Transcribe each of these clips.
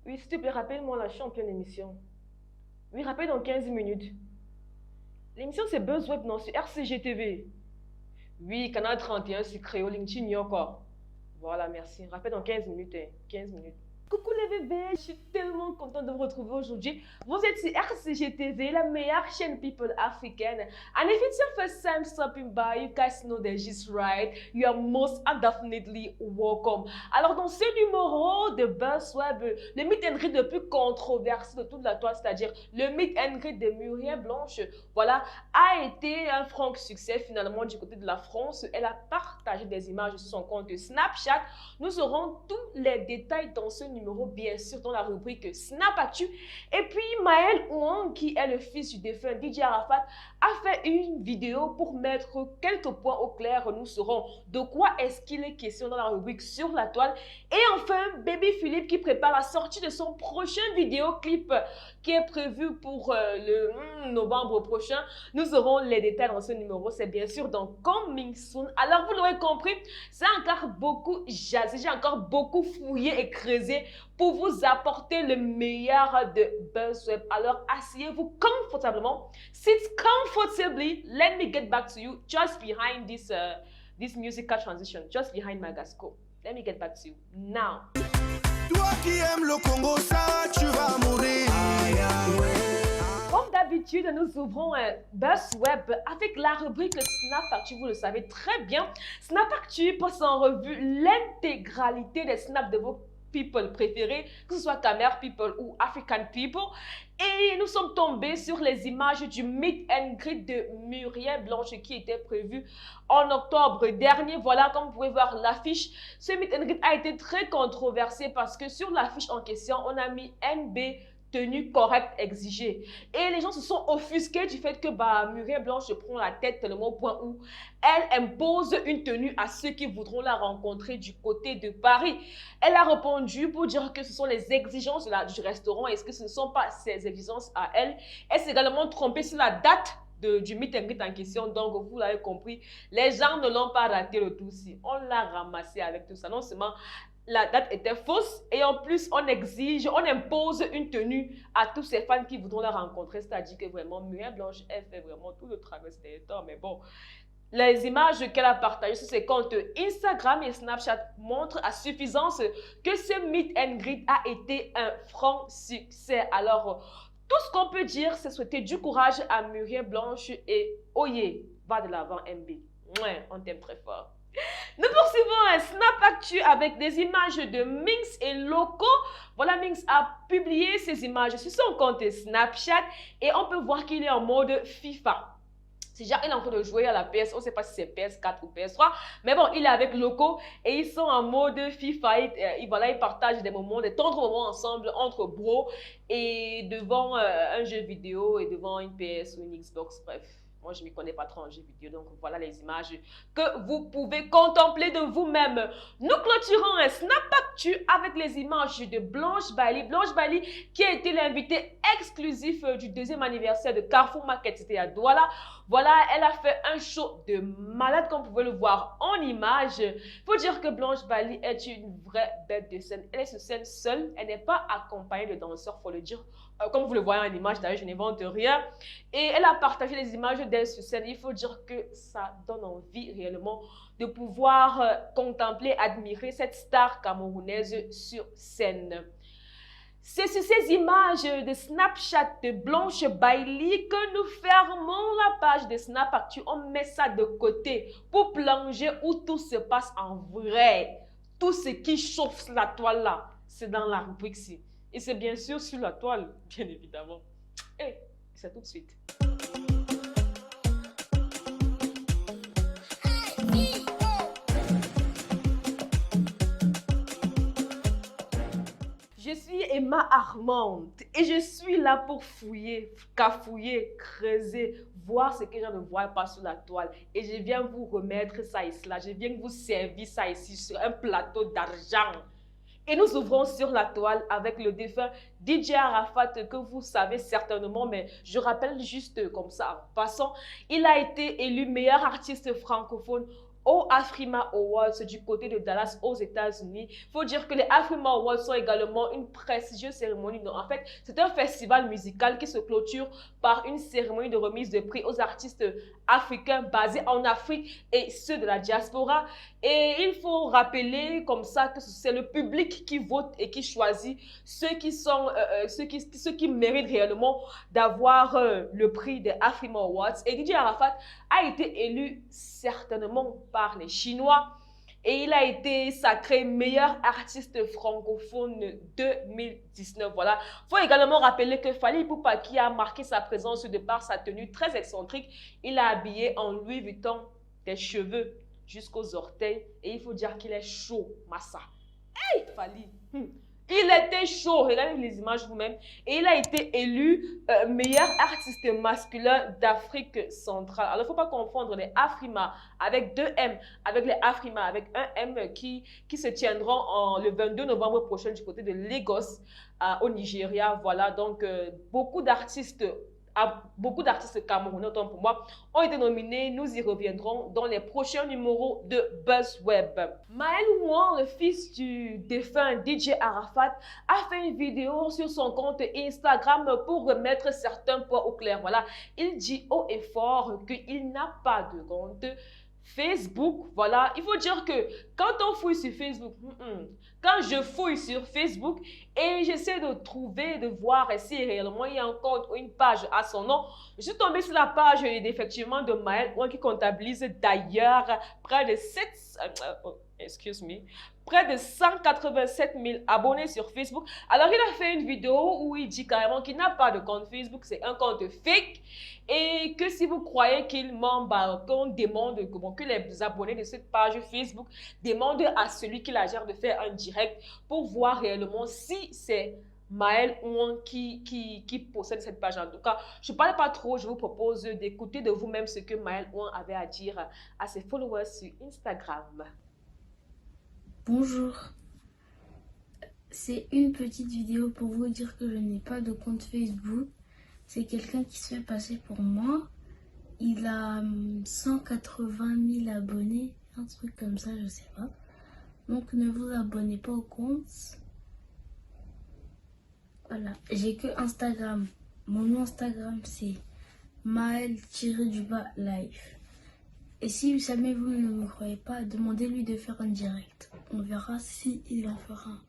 Oui, s'il te plaît, rappelle-moi la championne émission. Oui, rappelle dans 15 minutes. L'émission, c'est Buzzweb, non, sur RCGTV. Oui, Canal 31, c'est Créole, LinkedIn, encore. Voilà, merci. Rappelle dans 15 minutes, hein. 15 minutes. Coucou les bébés, je suis tellement contente de vous retrouver aujourd'hui. Vous êtes sur RCGTV, la meilleure chaîne people africaine. And if it's your first time stopping by, you guys know that she's right. You are most and definitely welcome. Alors dans ce numéro de Buzzweb, le meet and greet le plus controversé de toute la toile, c'est-à-dire le meet and greet de Muriel Blanche, voilà, a été un franc succès finalement du côté de la France. Elle a partagé des images sur son compte Snapchat. Nous aurons tous les détails dans ce numéro, bien sûr, dans la rubrique Snap Actu. Et puis, Maël Ouang, qui est le fils du défunt DJ Arafat, a fait une vidéo pour mettre quelques points au clair. Nous saurons de quoi est-ce qu'il est question dans la rubrique Sur la toile. Et enfin, Baby Philippe qui prépare la sortie de son prochain vidéoclip qui est prévu pour le novembre prochain. Nous aurons les détails dans ce numéro. C'est bien sûr dans Coming Soon. Alors, vous l'aurez compris, c'est encore beaucoup jazzé. J'ai encore beaucoup fouillé et creusé pour vous apporter le meilleur de Buzzweb. Alors, asseyez-vous confortablement. Sit comfortably. Let me get back to you just behind this musical transition. Just behind Magasco. Let me get back to you now. Toi qui aimes le Congo, ça, tu vas mourir. Comme d'habitude, nous ouvrons un Buzzweb avec la rubrique Snap Actu. Vous le savez très bien. Snap Actu passe en revue l'intégralité des snaps de vos people préférés, que ce soit Camer People ou African People. Et nous sommes tombés sur les images du meet and greet de Muriel Blanche qui était prévu en octobre dernier. Voilà, comme vous pouvez voir l'affiche. Ce meet and greet a été très controversé parce que sur l'affiche en question, on a mis NB tenue correcte exigée. Et les gens se sont offusqués du fait que Muriel Blanche prend la tête tellement au point où elle impose une tenue à ceux qui voudront la rencontrer du côté de Paris. Elle a répondu pour dire que ce sont les exigences du restaurant et que ce ne sont pas ses exigences à elle. Elle s'est également trompée sur la date du meet and greet en question. Donc, vous l'avez compris, les gens ne l'ont pas raté le tout ci. On l'a ramassé avec tout ça. Non seulement la date était fausse et en plus on exige, on impose une tenue à tous ces fans qui voudront la rencontrer. C'est-à-dire que vraiment, Muriel Blanche, elle fait vraiment tout le travail des temps. Mais bon, les images qu'elle a partagées sur ses comptes Instagram et Snapchat montrent à suffisance que ce meet and greet a été un franc succès. Alors, tout ce qu'on peut dire, c'est souhaiter du courage à Muriel Blanche et Oye, va de l'avant MB. Ouais, on t'aime très fort. Nous poursuivons un Snap Actu avec des images de Minx et Loco. Voilà, Minx a publié ces images sur son compte Snapchat et on peut voir qu'il est en mode FIFA. C'est genre, il est en train de jouer à la PS, on ne sait pas si c'est PS4 ou PS3, mais bon, il est avec Loco et ils sont en mode FIFA. Voilà, ils partagent des moments, des tendres moments ensemble entre bros et devant un jeu vidéo et devant une PS ou une Xbox, bref. Moi, je ne m'y connais pas trop en jeu vidéo, donc voilà les images que vous pouvez contempler de vous-même. Nous clôturons un Snap Actu avec les images de Blanche Bali. Blanche Bali qui a été l'invitée exclusif du deuxième anniversaire de Carrefour Market, c'était à Douala. Voilà, elle a fait un show de malade comme vous pouvez le voir en image. Il faut dire que Blanche Bali est une vraie bête de scène. Elle est sur scène seule, elle n'est pas accompagnée de danseurs, il faut le dire. Comme vous le voyez en image, d'ailleurs, je n'invente rien. Et elle a partagé les images d'elle sur scène. Il faut dire que ça donne envie réellement de pouvoir contempler, admirer cette star camerounaise sur scène. C'est sur ces images de Snapchat de Blanche Bailey que nous fermons la page de Snap Actu. On met ça de côté pour plonger où tout se passe en vrai. Tout ce qui chauffe la toile là, c'est dans la rubrique-ci. Et c'est bien sûr sur la toile, bien évidemment. Et c'est tout de suite. Je suis Emma Armande et je suis là pour fouiller, cafouiller, creuser, voir ce que je ne vois pas sur la toile. Et je viens vous remettre ça et cela. Je viens vous servir ça ici sur un plateau d'argent. Et nous ouvrons sur la toile avec le défunt DJ Arafat que vous savez certainement, mais je rappelle juste comme ça en passant. Il a été élu meilleur artiste francophone aux Afrima Awards du côté de Dallas aux États-Unis. Il faut dire que les Afrima Awards sont également une prestigieuse cérémonie. Non, en fait, c'est un festival musical qui se clôture par une cérémonie de remise de prix aux artistes africains basés en Afrique et ceux de la diaspora. Et il faut rappeler comme ça que c'est le public qui vote et qui choisit ceux qui méritent réellement d'avoir le prix des Afrima Awards. Et Didier Arafat a été élu certainement par les Chinois et il a été sacré meilleur artiste francophone 2019. Voilà. Il faut également rappeler que Fally Ipupa, qui a marqué sa présence de par sa tenue très excentrique, il a habillé en Louis Vuitton des cheveux jusqu'aux orteils et il faut dire qu'il est chaud, Massa. Hey, Fally! Il était chaud, regardez les images vous-même. Et il a été élu meilleur artiste masculin d'Afrique centrale. Alors, il ne faut pas confondre les Afrima avec 2 M, avec les Afrima avec un M qui se tiendront le 22 novembre prochain du côté de Lagos, au Nigeria. Voilà, donc beaucoup d'artistes camerounais, autant pour moi, ont été nominés. Nous y reviendrons dans les prochains numéros de BuzzWeb. Maël Ouan, le fils du défunt DJ Arafat, a fait une vidéo sur son compte Instagram pour remettre certains points au clair. Voilà, il dit haut et fort qu'il n'a pas de compte Facebook. Voilà, il faut dire que quand on fouille sur Facebook, quand je fouille sur Facebook et j'essaie de trouver, de voir si réellement il y a un compte ou une page à son nom, je suis tombée sur la page effectivement de Maël Ouan qui comptabilise d'ailleurs près de près de 187 000 abonnés sur Facebook. Alors, il a fait une vidéo où il dit carrément qu'il n'a pas de compte Facebook, c'est un compte fake. Et que si vous croyez qu'il ment, qu'on demande, que les abonnés de cette page Facebook demandent à celui qui la gère de faire un direct pour voir réellement si c'est Maël Ouan qui possède cette page. En tout cas, je ne parle pas trop, je vous propose d'écouter de vous-même ce que Maël Ouan avait à dire à ses followers sur Instagram. Bonjour, c'est une petite vidéo pour vous dire que je n'ai pas de compte Facebook. C'est quelqu'un qui se fait passer pour moi. Il a 180 000 abonnés, un truc comme ça, je sais pas. Donc ne vous abonnez pas au compte. Voilà, j'ai que Instagram. Mon nom Instagram c'est Maël-life. Et si jamais vous ne me croyez pas, demandez-lui de faire un direct. On verra si il en fera un.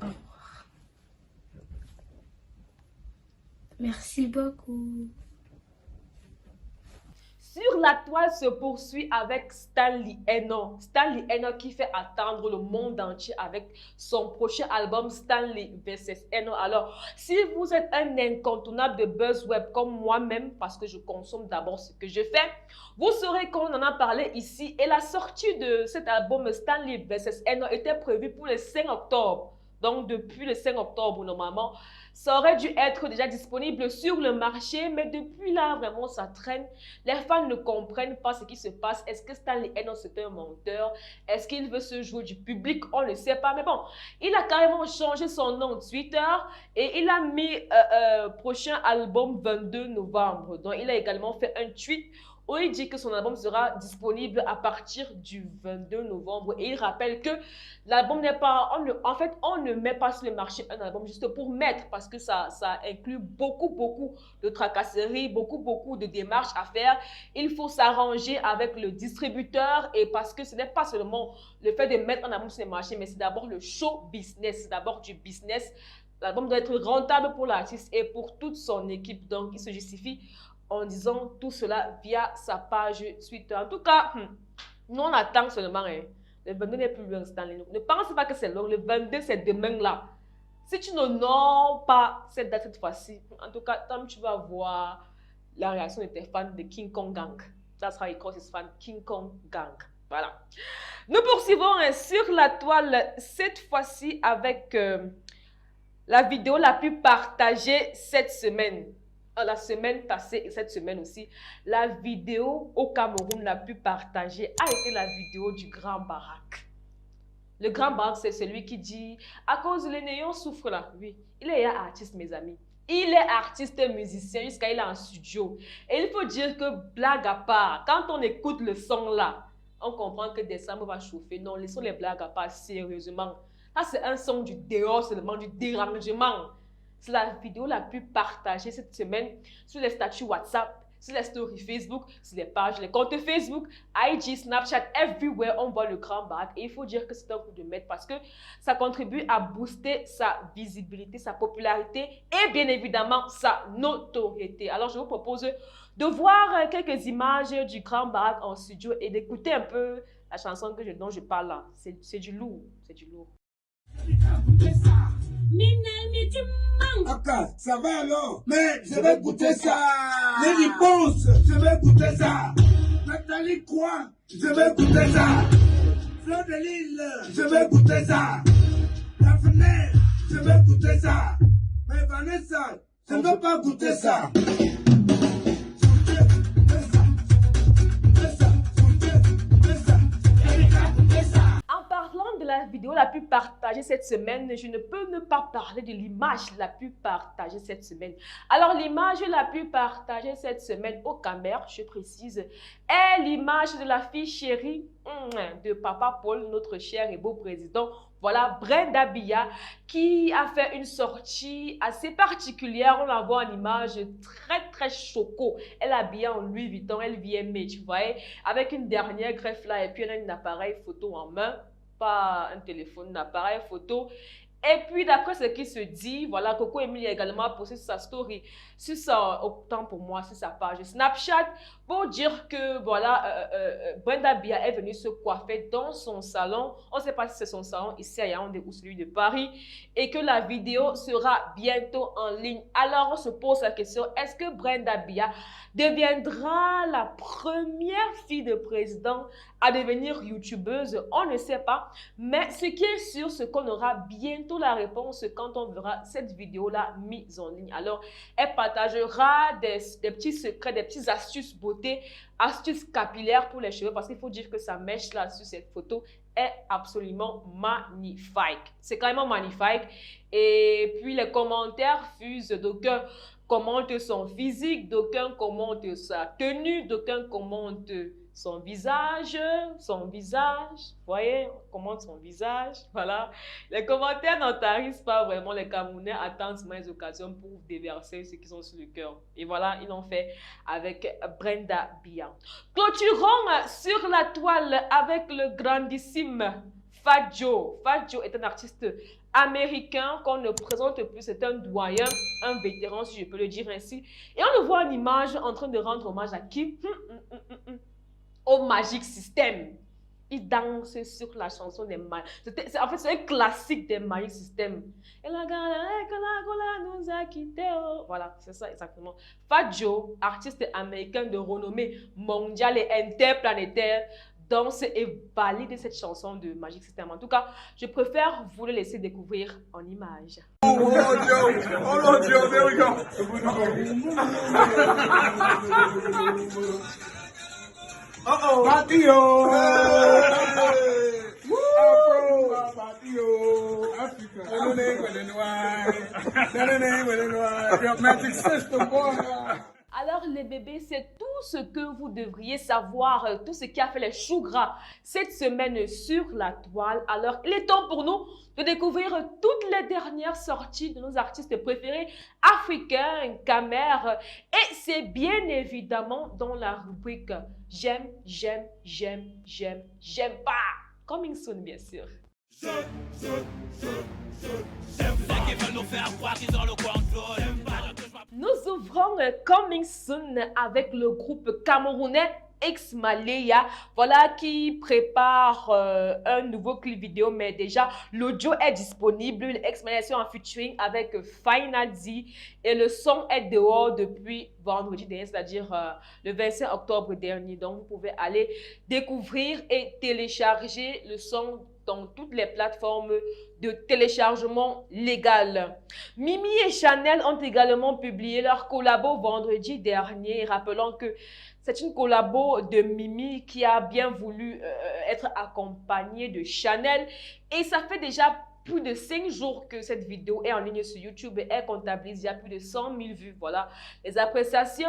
Au revoir. Merci beaucoup. Sur la toile se poursuit avec Stanley Eno. Stanley Eno qui fait attendre le monde entier avec son prochain album Stanley vs Eno. Alors, si vous êtes un incontournable de BuzzWeb comme moi-même, parce que je consomme d'abord ce que je fais, vous saurez qu'on en a parlé ici. Et la sortie de cet album Stanley vs Eno était prévue pour le 5 octobre. Donc, depuis le 5 octobre, normalement, ça aurait dû être déjà disponible sur le marché, mais depuis là, vraiment, ça traîne. Les fans ne comprennent pas ce qui se passe. Est-ce que Stanley Eno, c'est un menteur? Est-ce qu'il veut se jouer du public? On ne sait pas. Mais bon, il a carrément changé son nom Twitter et il a mis prochain album 22 novembre. Donc, il a également fait un tweet où il dit que son album sera disponible à partir du 22 novembre. Et il rappelle que l'album n'est pas... En fait, on ne met pas sur le marché un album juste pour mettre, parce que ça inclut beaucoup de tracasseries, beaucoup de démarches à faire. Il faut s'arranger avec le distributeur, et parce que ce n'est pas seulement le fait de mettre un album sur le marché, mais c'est d'abord le show business, c'est d'abord du business. L'album doit être rentable pour l'artiste et pour toute son équipe. Donc, il se justifie en disant tout cela via sa page Twitter. En tout cas, nous on attend seulement. Le 22 n'est plus loin, Stanley. Ne pensez pas que c'est long. Le 22, c'est demain là. Si tu n'honores pas cette date cette fois-ci, en tout cas, tant tu vas voir la réaction de tes fans de King Kong Gang. That's how he calls his fans, King Kong Gang. Voilà. Nous poursuivons sur la toile, cette fois-ci avec la vidéo la plus partagée cette semaine. La semaine passée et cette semaine aussi, la vidéo au Cameroun la plus partagée a été la vidéo du Grand Barack. Le Grand Barack, c'est celui qui dit « À cause les néons souffrent là ». Oui, il est artiste, mes amis. Il est artiste musicien jusqu'à il est en studio. Et il faut dire que, blague à part, quand on écoute le son là, on comprend que décembre va chauffer. Non, laissons les blagues à part, sérieusement. Ça, c'est un son du dehors seulement, du dérangement. C'est la vidéo la plus partagée cette semaine sur les statuts WhatsApp, sur les stories Facebook, sur les pages, les comptes Facebook, IG, Snapchat, everywhere, on voit le grand barack. Et il faut dire que c'est un coup de maître parce que ça contribue à booster sa visibilité, sa popularité et bien évidemment sa notoriété. Alors, je vous propose de voir quelques images du grand barack en studio et d'écouter un peu la chanson dont je parle là. C'est du lourd, c'est du lourd. Aka, ça va alors? Mais je vais goûter ça. Lady Ponce, je vais goûter ça. Nathalie Croix, je vais goûter ça. Fleur de Lille, je vais goûter ça. Daphné, je vais goûter ça. Mais Vanessa, je ne veux pas goûter ça. La vidéo la plus partagée cette semaine, je ne peux ne pas parler de l'image la plus partagée cette semaine. Alors, l'image la plus partagée cette semaine au Cameroun, je précise, est l'image de la fille chérie de Papa Paul, notre cher et beau président. Voilà, Brenda Biya, qui a fait une sortie assez particulière. On la voit en image très choco. Elle est habillée en Louis Vuitton, elle vient aimer, tu vois, avec une dernière greffe là, et puis elle a un appareil photo en main. Pas un téléphone, un appareil photo. Et puis, d'après ce qui se dit, voilà, Coco Emile a également posté sa story, sur sa, autant pour moi, sur sa page Snapchat, pour dire que, voilà, Brenda Biya est venue se coiffer dans son salon. On ne sait pas si c'est son salon ici à Yaoundé ou celui de Paris. Et que la vidéo sera bientôt en ligne. Alors, on se pose la question, est-ce que Brenda Biya deviendra la première fille de président à devenir youtubeuse? On ne sait pas. Mais ce qui est sûr, c'est qu'on aura bientôt la réponse quand on verra cette vidéo-là mise en ligne. Alors, elle partagera des petits secrets, des petites astuces beauté, astuces capillaires pour les cheveux, parce qu'il faut dire que sa mèche là sur cette photo est absolument magnifique. C'est carrément magnifique. Et puis, les commentaires fusent. D'aucuns commentent son physique, d'aucuns commentent sa tenue, d'aucuns commentent son visage, vous voyez, on commente son visage, voilà. Les commentaires n'en tarissent pas vraiment, les Camerounais attendent les occasions pour déverser ce qu'ils ont sur le cœur. Et voilà, ils l'ont fait avec Brenda Biya. Clôturons sur la toile avec le grandissime Fat Joe. Fat Joe est un artiste américain qu'on ne présente plus, c'est un doyen, un vétéran si je peux le dire ainsi. Et on le voit en image en train de rendre hommage à qui? Au Magic System. Il danse sur la chanson des Magic. En fait, c'est un classique des Magic System. Et la gala nous a quittés. Voilà, c'est ça exactement. Fat Joe, artiste américain de renommée mondiale et interplanétaire, danse et valide cette chanson de Magic System. En tout cas, je préfère vous le laisser découvrir en images. Oh Lord, Joe, there we go. Uh-oh. Patio. Afro. Patio. Africa. Magic System, boy. Alors les bébés, c'est tout ce que vous devriez savoir, tout ce qui a fait les choux gras cette semaine sur la toile. Alors il est temps pour nous de découvrir toutes les dernières sorties de nos artistes préférés africains, Camer. Et c'est bien évidemment dans la rubrique J'aime, j'aime, j'aime, j'aime, j'aime pas. Coming soon, bien sûr. Nous ouvrons Coming Soon avec le groupe camerounais X-Malaya, voilà, qui prépare un nouveau clip vidéo, mais déjà l'audio est disponible. X-Malaya est en featuring avec Final Z et le son est dehors depuis vendredi dernier, c'est-à-dire le 25 octobre dernier. Donc vous pouvez aller découvrir et télécharger le son dans toutes les plateformes de téléchargement légal. Mimi et Chanel ont également publié leur collabo vendredi dernier, rappelant que c'est une collabo de Mimi qui a bien voulu être accompagnée de Chanel. Et ça fait déjà plus de 5 jours que cette vidéo est en ligne sur YouTube et elle comptabilise il y a plus de 100 000 vues. Voilà, les appréciations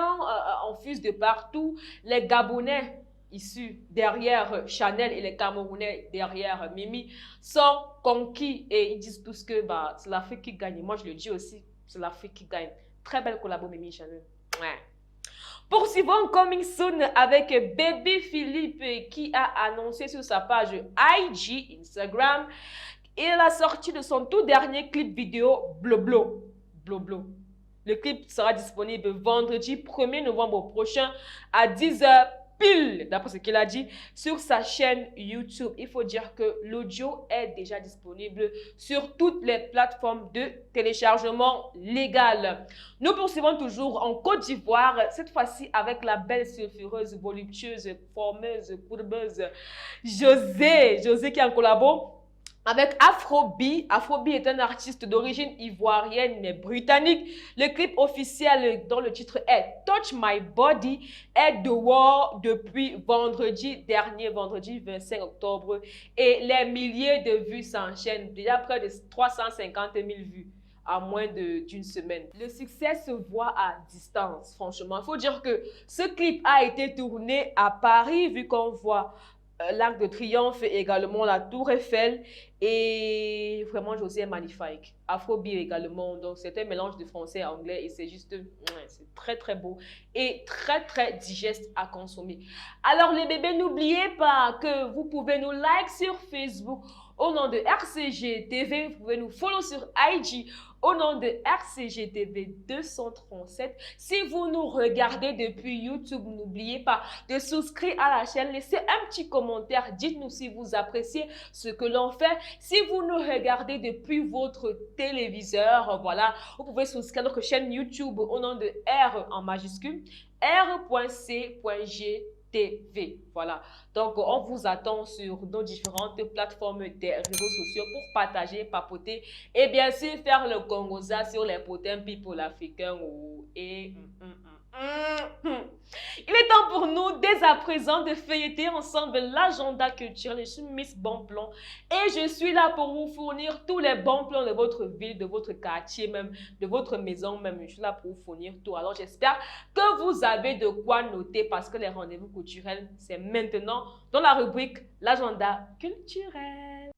en fusent de partout. Les Gabonais, issus derrière Chanel et les Camerounais derrière Mimi sont conquis et ils disent tous que c'est l'Afrique qui gagne. Moi, je le dis aussi, c'est l'Afrique qui gagne. Très belle collabo Mimi et Chanel. Ouais. Poursuivons Coming Soon avec Baby Philippe qui a annoncé sur sa page IG, Instagram, et la sortie de son tout dernier clip vidéo Bloblo. Bloblo. Le clip sera disponible vendredi 1er novembre prochain à 10h pile, d'après ce qu'il a dit, sur sa chaîne YouTube. Il faut dire que l'audio est déjà disponible sur toutes les plateformes de téléchargement légal. Nous poursuivons toujours en Côte d'Ivoire, cette fois-ci avec la belle sulfureuse, voluptueuse, formeuse, courbeuse José qui est en collabo avec Afrobi. Afrobi est un artiste d'origine ivoirienne mais britannique. Le clip officiel dont le titre est Touch My Body est dehors depuis vendredi 25 octobre. Et les milliers de vues s'enchaînent. Déjà près de 350 000 vues à moins d'une semaine. Le succès se voit à distance, franchement. Il faut dire que ce clip a été tourné à Paris, vu qu'on voit l'Arc de Triomphe et également la Tour Eiffel. Et vraiment, José est magnifique. Afrobeat également. Donc, c'est un mélange de français et anglais. Et c'est juste, c'est très, très beau. Et très, très digeste à consommer. Alors, les bébés, n'oubliez pas que vous pouvez nous like sur Facebook au nom de RCG TV. Vous pouvez nous follow sur IG au nom de RCG TV 237. Si vous nous regardez depuis YouTube, n'oubliez pas de souscrire à la chaîne. Laissez un petit commentaire. Dites-nous si vous appréciez ce que l'on fait. Si vous nous regardez depuis votre téléviseur, voilà, vous pouvez souscrire à notre chaîne YouTube au nom de R en majuscule, r.c.g TV. Voilà. Donc, on vous attend sur nos différentes plateformes des réseaux sociaux pour partager, papoter et bien sûr faire le Congoza sur les potins people africains. Il est temps pour nous, dès à présent, de feuilleter ensemble l'agenda culturel. Je suis Miss Bon Plan et je suis là pour vous fournir tous les bons plans de votre ville, de votre quartier même, de votre maison même. Je suis là pour vous fournir tout. Alors, j'espère que vous avez de quoi noter parce que les rendez-vous culturels, c'est maintenant dans la rubrique l'agenda culturel.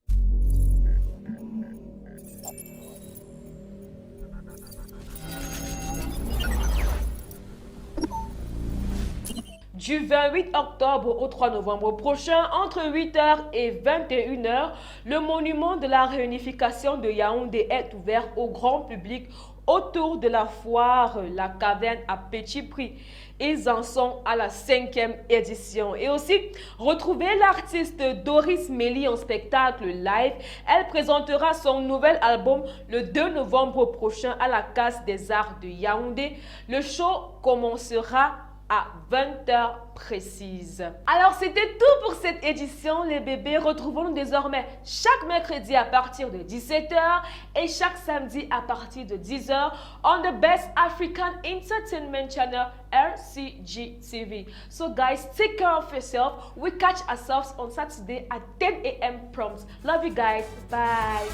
Du 28 octobre au 3 novembre prochain, entre 8h et 21h, le monument de la réunification de Yaoundé est ouvert au grand public autour de la foire La Caverne à petit prix. Ils en sont à la 5e édition. Et aussi, retrouvez l'artiste Doris Melly en spectacle live. Elle présentera son nouvel album le 2 novembre prochain à la Case des Arts de Yaoundé. Le show commencera à 20h précise. Alors, c'était tout pour cette édition, les bébés. Retrouvons-nous désormais chaque mercredi à partir de 17h et chaque samedi à partir de 10h on the best African entertainment channel, RCG TV. So guys, take care of yourself. We catch ourselves on Saturday at 10 a.m. prompt. Love you guys. Bye.